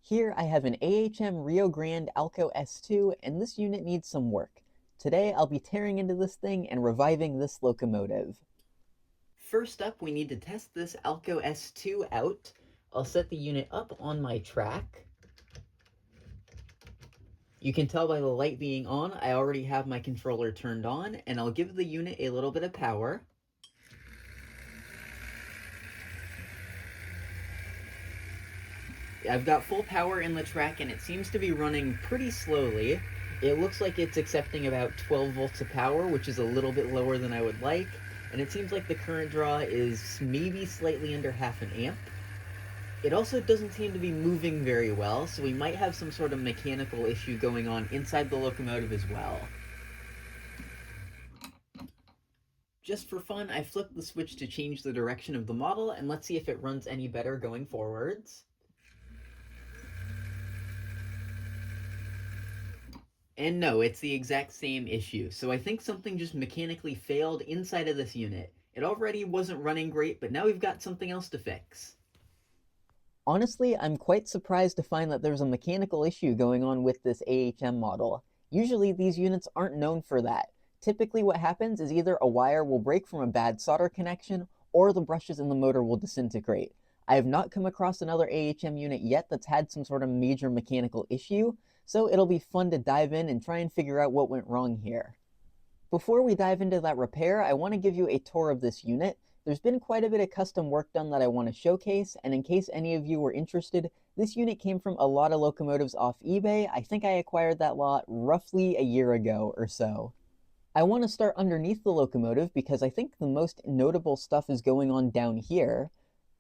Here I have an AHM Rio Grande Alco S2, and this unit needs some work. Today I'll be tearing into this thing and reviving this locomotive. First up, we need to test this Alco S2 out. I'll set the unit up on my track. You can tell by the light being on, I already have my controller turned on, and I'll give the unit a little bit of power. I've got full power in the track and it seems to be running pretty slowly. It looks like it's accepting about 12 volts of power, which is a little bit lower than I would like. And it seems like the current draw is maybe slightly under half an amp. It also doesn't seem to be moving very well, so we might have some sort of mechanical issue going on inside the locomotive as well. Just for fun, I flipped the switch to change the direction of the model, and let's see if it runs any better going forwards. And no, it's the exact same issue. So I think something just mechanically failed inside of this unit. It already wasn't running great, but now we've got something else to fix. Honestly, I'm quite surprised to find that there's a mechanical issue going on with this AHM model. Usually these units aren't known for that. Typically what happens is either a wire will break from a bad solder connection, or the brushes in the motor will disintegrate. I have not come across another AHM unit yet that's had some sort of major mechanical issue, so it'll be fun to dive in and try and figure out what went wrong here. Before we dive into that repair, I want to give you a tour of this unit. There's been quite a bit of custom work done that I want to showcase, and in case any of you were interested, this unit came from a lot of locomotives off eBay. I think I acquired that lot roughly a year ago or so. I want to start underneath the locomotive because I think the most notable stuff is going on down here.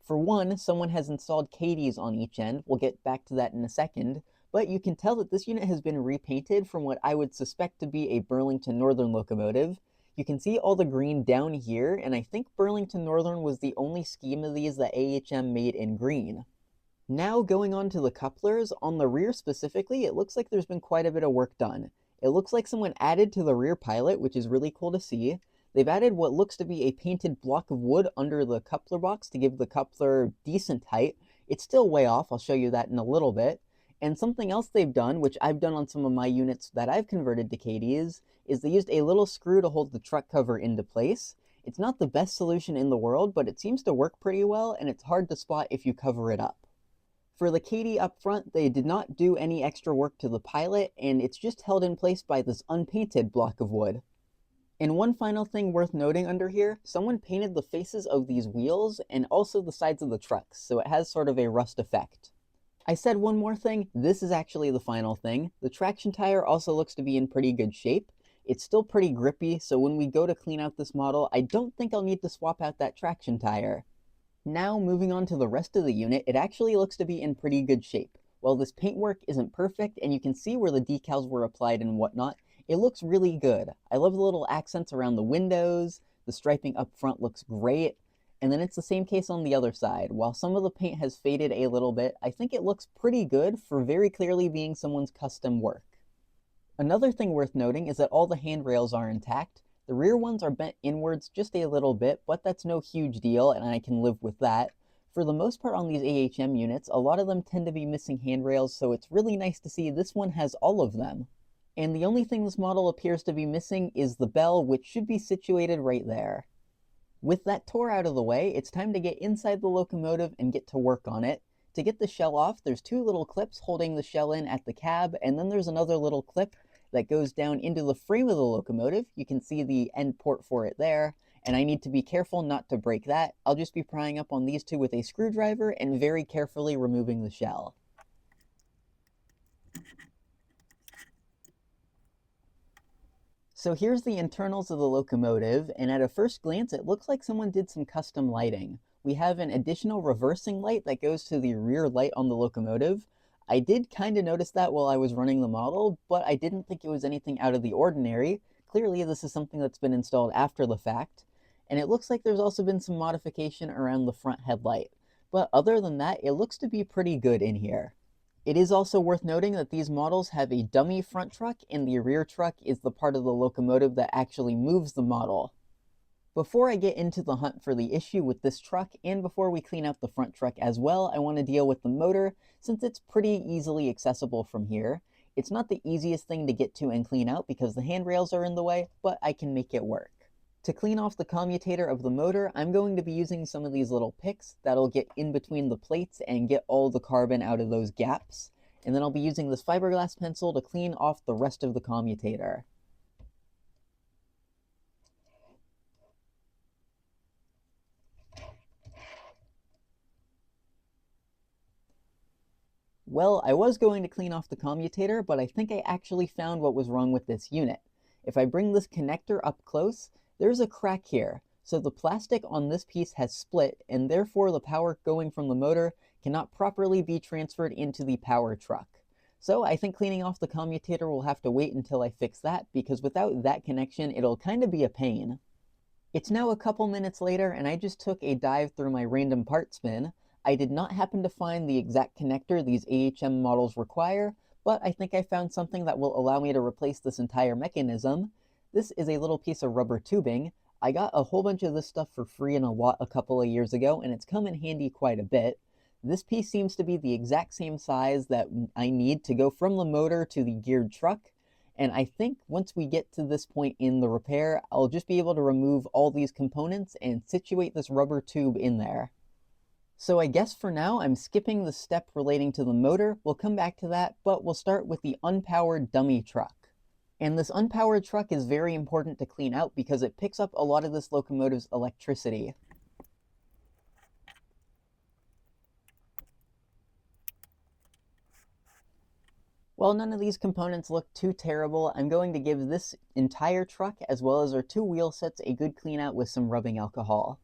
For one, someone has installed Cadies on each end. We'll get back to that in a second. But you can tell that this unit has been repainted from what I would suspect to be a Burlington Northern locomotive. You can see all the green down here, and I think Burlington Northern was the only scheme of these that AHM made in green. Now going on to the couplers, on the rear specifically, it looks like there's been quite a bit of work done. It looks like someone added to the rear pilot, which is really cool to see. They've added what looks to be a painted block of wood under the coupler box to give the coupler decent height. It's still way off, I'll show you that in a little bit. And something else they've done, which I've done on some of my units that I've converted to Cadies, is they used a little screw to hold the truck cover into place. It's not the best solution in the world, but it seems to work pretty well, and it's hard to spot if you cover it up. For the Cadie up front, they did not do any extra work to the pilot, and it's just held in place by this unpainted block of wood. And one final thing worth noting under here, someone painted the faces of these wheels and also the sides of the trucks, so it has sort of a rust effect. I said one more thing, this is actually the final thing. The traction tire also looks to be in pretty good shape. It's still pretty grippy, so when we go to clean out this model, I don't think I'll need to swap out that traction tire. Now moving on to the rest of the unit, it actually looks to be in pretty good shape. While this paintwork isn't perfect, and you can see where the decals were applied and whatnot, it looks really good. I love the little accents around the windows, the striping up front looks great, and then it's the same case on the other side. While some of the paint has faded a little bit, I think it looks pretty good for very clearly being someone's custom work. Another thing worth noting is that all the handrails are intact. The rear ones are bent inwards just a little bit, but that's no huge deal and I can live with that. For the most part on these AHM units, a lot of them tend to be missing handrails, so it's really nice to see this one has all of them. And the only thing this model appears to be missing is the bell, which should be situated right there. With that tour out of the way, it's time to get inside the locomotive and get to work on it. To get the shell off, there's two little clips holding the shell in at the cab, and then there's another little clip that goes down into the frame of the locomotive. You can see the end port for it there, and I need to be careful not to break that. I'll just be prying up on these two with a screwdriver and very carefully removing the shell. So here's the internals of the locomotive, and at a first glance it looks like someone did some custom lighting. We have an additional reversing light that goes to the rear light on the locomotive. I did kind of notice that while I was running the model, but I didn't think it was anything out of the ordinary. Clearly this is something that's been installed after the fact. And it looks like there's also been some modification around the front headlight. But other than that, it looks to be pretty good in here. It is also worth noting that these models have a dummy front truck, and the rear truck is the part of the locomotive that actually moves the model. Before I get into the hunt for the issue with this truck, and before we clean out the front truck as well, I want to deal with the motor, since it's pretty easily accessible from here. It's not the easiest thing to get to and clean out because the handrails are in the way, but I can make it work. To clean off the commutator of the motor, I'm going to be using some of these little picks that'll get in between the plates and get all the carbon out of those gaps. And then I'll be using this fiberglass pencil to clean off the rest of the commutator. Well, I was going to clean off the commutator, but I think I actually found what was wrong with this unit. If I bring this connector up close, there's a crack here. So the plastic on this piece has split, and therefore the power going from the motor cannot properly be transferred into the power truck. So I think cleaning off the commutator will have to wait until I fix that, because without that connection, it'll kind of be a pain. It's now a couple minutes later, and I just took a dive through my random parts bin. I did not happen to find the exact connector these AHM models require, but I think I found something that will allow me to replace this entire mechanism. This is a little piece of rubber tubing. I got a whole bunch of this stuff for free in a lot a couple of years ago, and it's come in handy quite a bit. This piece seems to be the exact same size that I need to go from the motor to the geared truck. And I think once we get to this point in the repair, I'll just be able to remove all these components and situate this rubber tube in there. So I guess for now, I'm skipping the step relating to the motor. We'll come back to that, but we'll start with the unpowered dummy truck. And this unpowered truck is very important to clean out because it picks up a lot of this locomotive's electricity. While none of these components look too terrible, I'm going to give this entire truck, as well as our two wheel sets, a good clean out with some rubbing alcohol.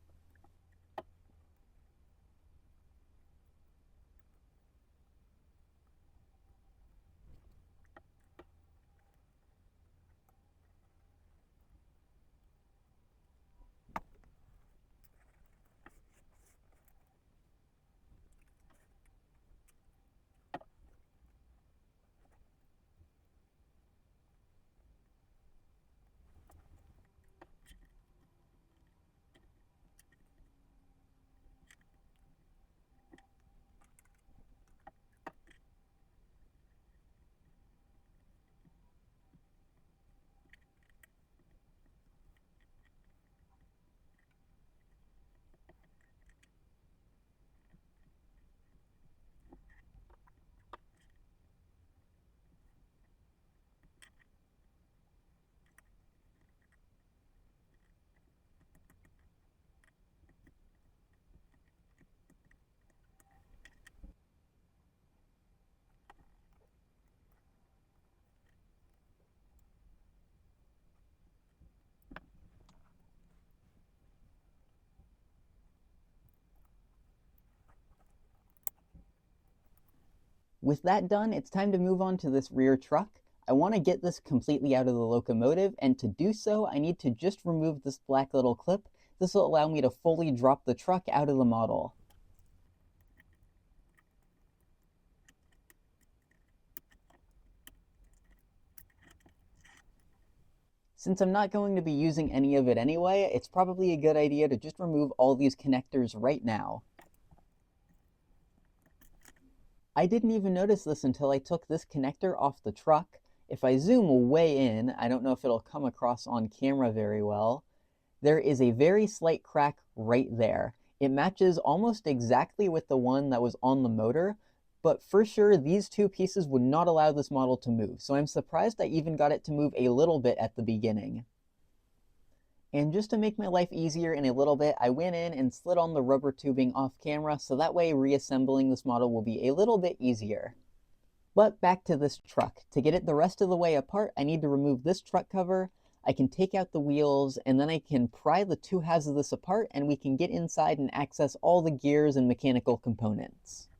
With that done, it's time to move on to this rear truck. I want to get this completely out of the locomotive, and to do so, I need to just remove this black little clip. This will allow me to fully drop the truck out of the model. Since I'm not going to be using any of it anyway, it's probably a good idea to just remove all these connectors right now. I didn't even notice this until I took this connector off the truck. If I zoom way in, I don't know if it'll come across on camera very well, there is a very slight crack right there. It matches almost exactly with the one that was on the motor, but for sure these two pieces would not allow this model to move, so I'm surprised I even got it to move a little bit at the beginning. And just to make my life easier in a little bit, I went in and slid on the rubber tubing off camera, so that way reassembling this model will be a little bit easier. But back to this truck. To get it the rest of the way apart, I need to remove this truck cover. I can take out the wheels, and then I can pry the two halves of this apart, and we can get inside and access all the gears and mechanical components.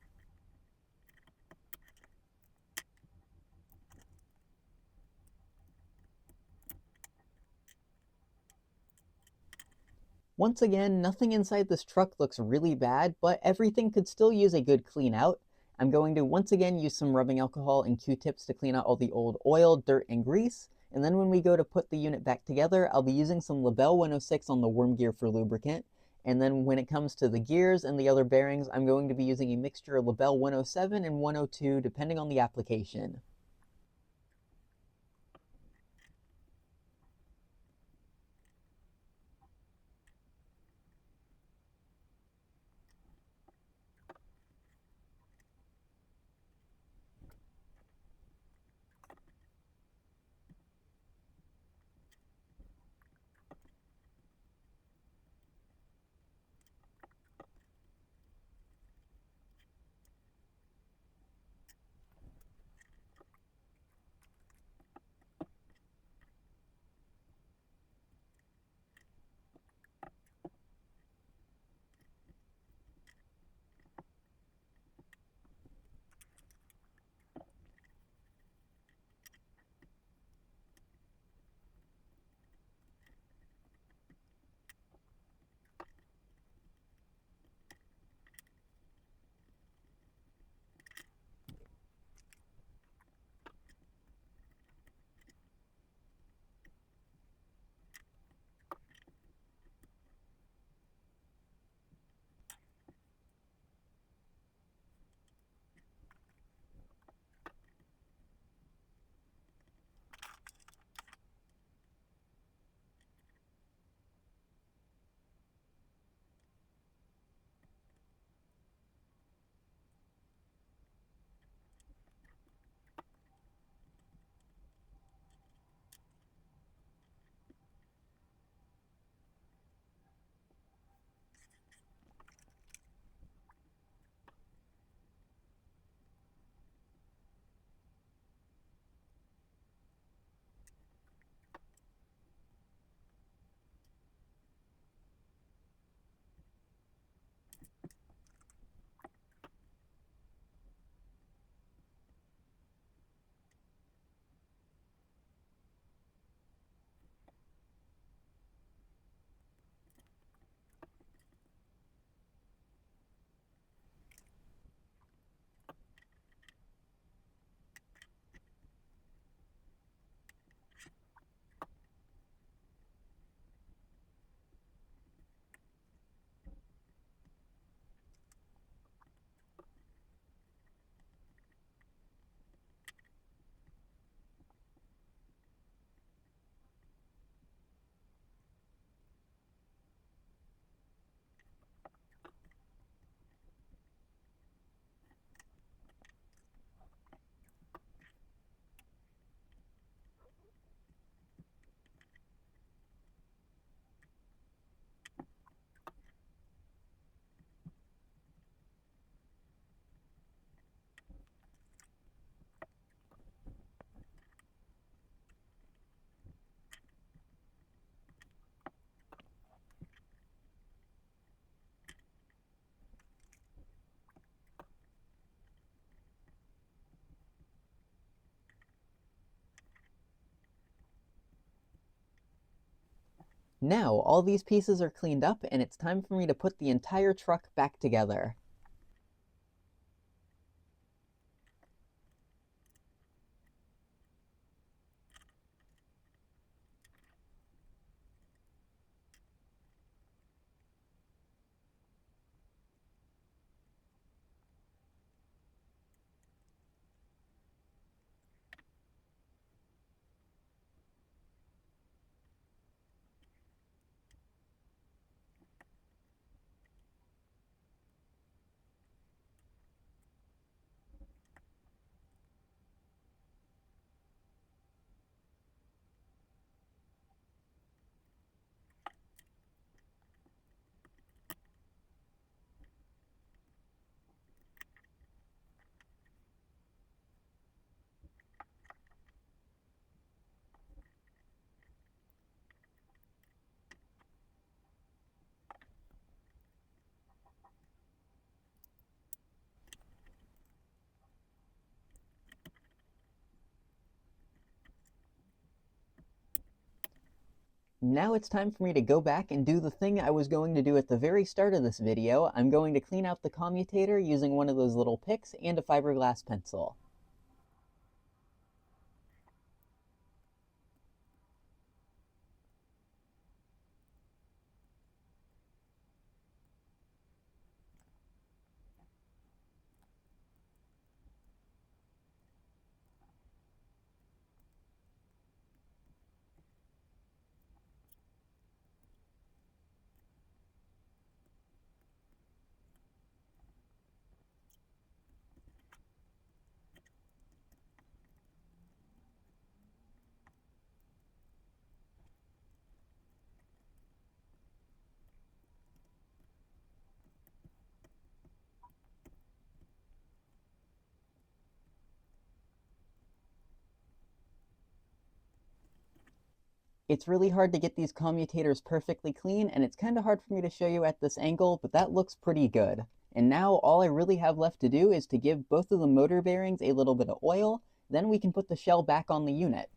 Once again, nothing inside this truck looks really bad, but everything could still use a good clean out. I'm going to once again use some rubbing alcohol and Q-tips to clean out all the old oil, dirt, and grease, And then when we go to put the unit back together, I'll be using some Labelle 106 on the worm gear for lubricant. And then when it comes to the gears and the other bearings, I'm going to be using a mixture of Labelle 107 and 102 depending on the application. Now, all these pieces are cleaned up and it's time for me to put the entire truck back together. Now it's time for me to go back and do the thing I was going to do at the very start of this video. I'm going to clean out the commutator using one of those little picks and a fiberglass pencil. It's really hard to get these commutators perfectly clean, and it's kind of hard for me to show you at this angle, but that looks pretty good. And now all I really have left to do is to give both of the motor bearings a little bit of oil, then we can put the shell back on the unit.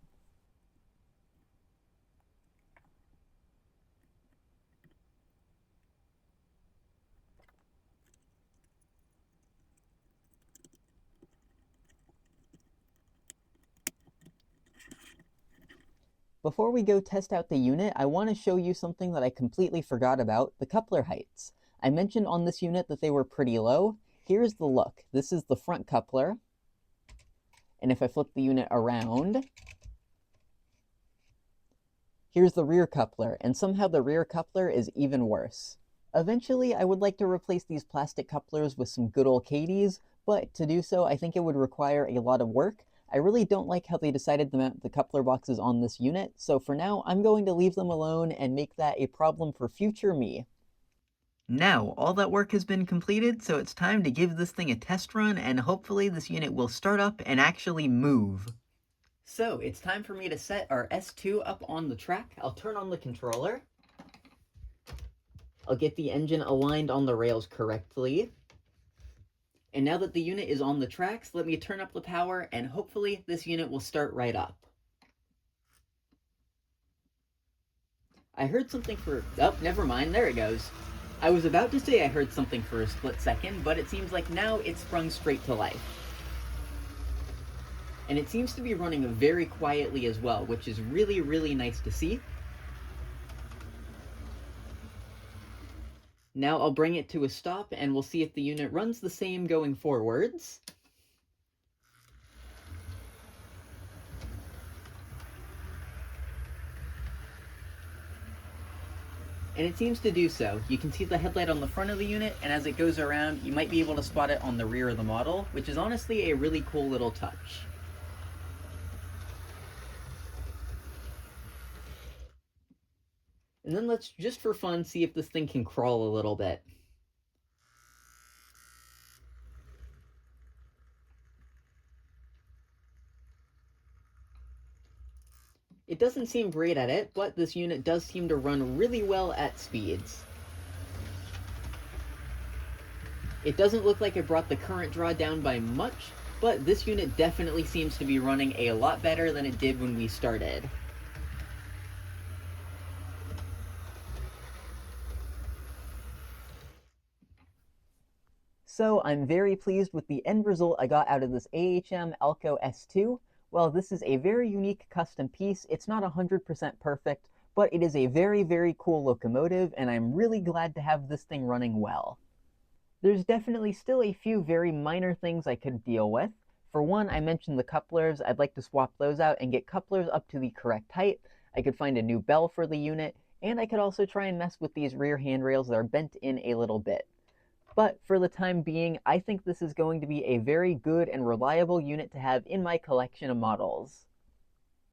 Before we go test out the unit, I want to show you something that I completely forgot about, the coupler heights. I mentioned on this unit that they were pretty low. Here's the look. This is the front coupler. And if I flip the unit around, here's the rear coupler, and somehow the rear coupler is even worse. Eventually, I would like to replace these plastic couplers with some good old Cadies, but to do so, I think it would require a lot of work. I really don't like how they decided to mount the coupler boxes on this unit, so for now, I'm going to leave them alone and make that a problem for future me. Now, all that work has been completed, so it's time to give this thing a test run, and hopefully this unit will start up and actually move. So, it's time for me to set our S2 up on the track. I'll turn on the controller. I'll get the engine aligned on the rails correctly. And now that the unit is on the tracks, let me turn up the power, and hopefully this unit will start right up. I heard something for... Oh, never mind, there it goes. I was about to say I heard something for a split second, but it seems like now it's sprung straight to life. And it seems to be running very quietly as well, which is really, really nice to see. Now I'll bring it to a stop, and we'll see if the unit runs the same going forwards. And it seems to do so. You can see the headlight on the front of the unit, and as it goes around, you might be able to spot it on the rear of the model, which is honestly a really cool little touch. And then let's, just for fun, see if this thing can crawl a little bit. It doesn't seem great at it, but this unit does seem to run really well at speeds. It doesn't look like it brought the current draw down by much, but this unit definitely seems to be running a lot better than it did when we started. So I'm very pleased with the end result I got out of this AHM Alco S2. Well, this is a very unique custom piece. It's not 100% perfect, but it is a very, very cool locomotive, and I'm really glad to have this thing running well. There's definitely still a few very minor things I could deal with. For one, I mentioned the couplers. I'd like to swap those out and get couplers up to the correct height. I could find a new bell for the unit, and I could also try and mess with these rear handrails that are bent in a little bit. But for the time being, I think this is going to be a very good and reliable unit to have in my collection of models.